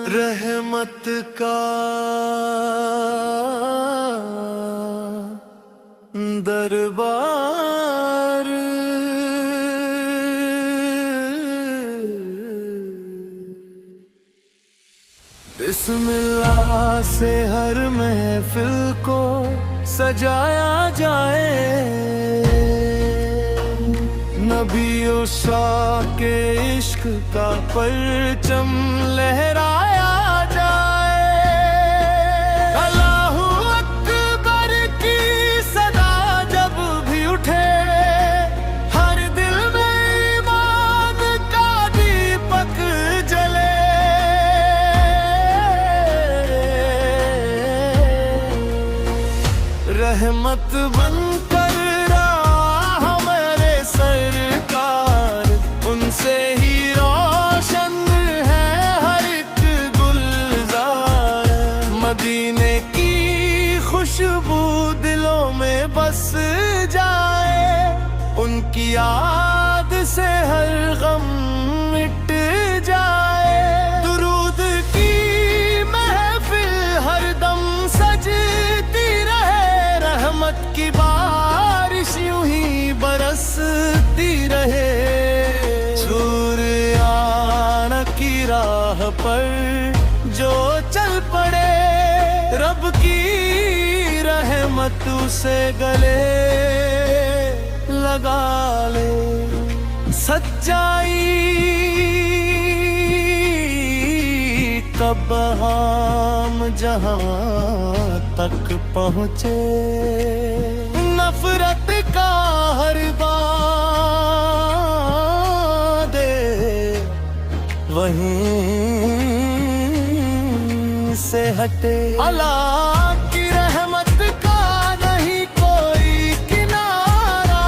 रहमत का दरबार बिस्मिल्लाह से हर महफिल को सजाया जाए, नबी शाह के इश्क का परचम लहराया जाए। अल्लाहू अकबर की सदा जब भी उठे, हर दिल में ईमान का दीपक जले। रहमत बनकर उनसे ही रोशन है हर एक गुलजार। मदीने की खुशबू दिलों में बस जाए, उनकी याद से हर गम मिट जाए। दुरूद की महफिल हर दम सजती रहे, रहमत की बारिश यूं ही बरसती रहे। राह पर जो चल पड़े, रब की रहमत उसे गले लगा ले। सच्चाई कब हम जहां तक पहुँचे, नफरत का हर बादे वहीं से हटे। अल्लाह की रहमत का नहीं कोई किनारा,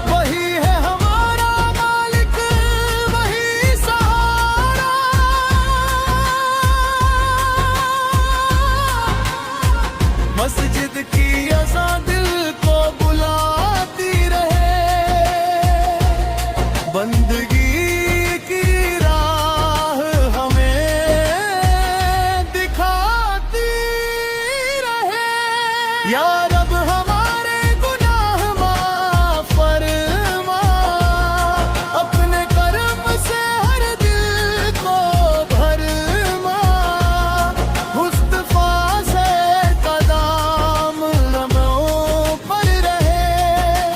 वही है हमारा मालिक, वही सहारा। मस्जिद की अज़ान दिल को बुलाती रहे, बंदगी या रब हमारे गुनाह माफ फरमा, अपने करम से हर दिल को भरमा। मुस्तफा से कदम लम्हों पर रहे,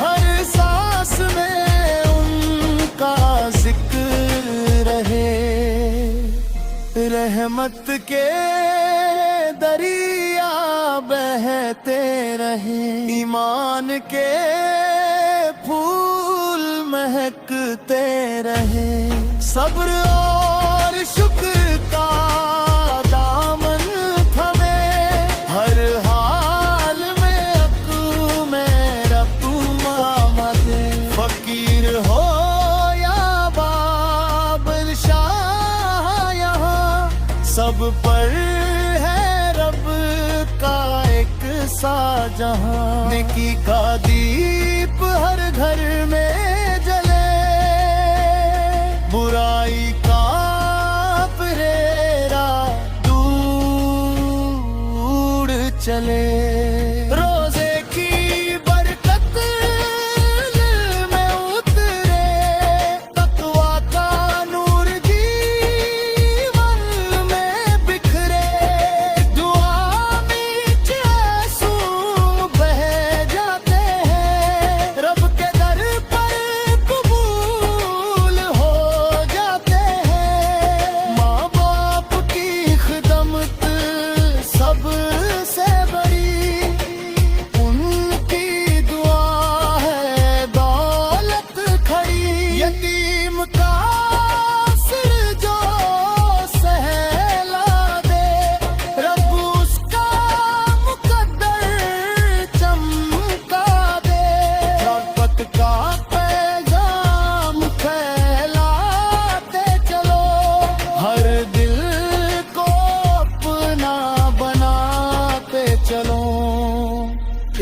हर सांस में उनका जिक्र रहे। रहमत के दरिया बहते रहे, ईमान के फूल महकते रहे। सब्र और शुक्र का दामन थमे, हर हाल में अक़ू में रक़्म। फकीर हो या बादशाह, यहाँ सब पर सा जहां। नेकी का दीप हर घर में जले, बुराई का परेरा दूर चले। रोजे की बरकत दिल में उतरे, तक़वा का नूर जीवन में बिखरे।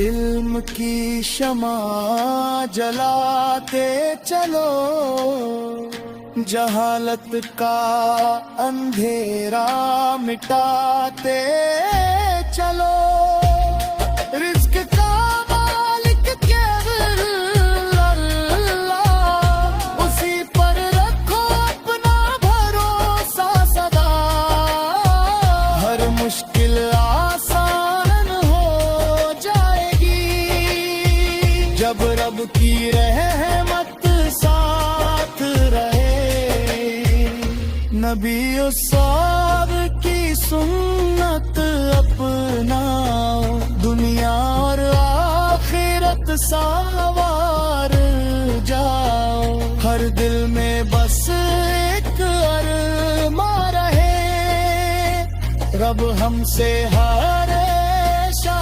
इल्म की शमा जलाते चलो, जहालत का अंधेरा मिटाते चलो। रिस्क का मालिक केवल अल्लाह, उसी पर रखो अपना भरोसा सदा। हर मुश्किल आसान हो जाएगी जब रब की रहमत साथ रहे। नबी उस्ताद की सुन्नत अपनाओ, दुनिया और आखिरत सवार जाओ। हर दिल में बस एक अरमा रहे, रब हमसे हमेशा